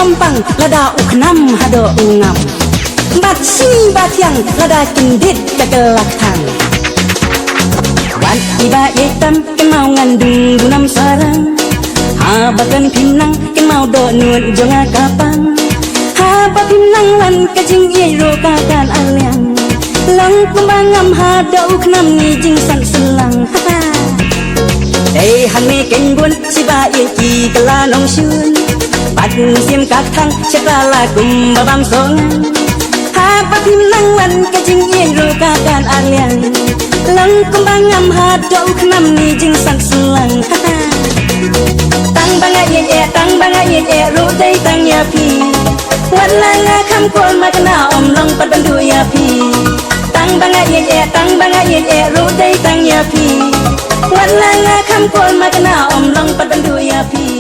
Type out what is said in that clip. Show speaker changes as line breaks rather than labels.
ompang lada uknam hado ungam bat sini batyang lada kendit kekelak tang wan iba yetam kemau ngandung gunam sarang habakan pinang kemau do nuan jonga kapang haba pinang lan kajing iro kakan alyang lang pembangam hado uknam ni jing san selang Hey hani keng bun si ba ye ki kala nong shun Pat sim kak thang chakala kum babam songan Ha ba phim nang lan ka jing ye ro ka kan alyang Lang kum bangam ha do khnam ni jing san selang Tang banga ye ro dai tang ya pi Wan la nga kham kol ma kana om long pat ban du ya pi Tang banga ye ro dai tang ya pi Wan la nga kham kol ma kana om long pat ban du ya pi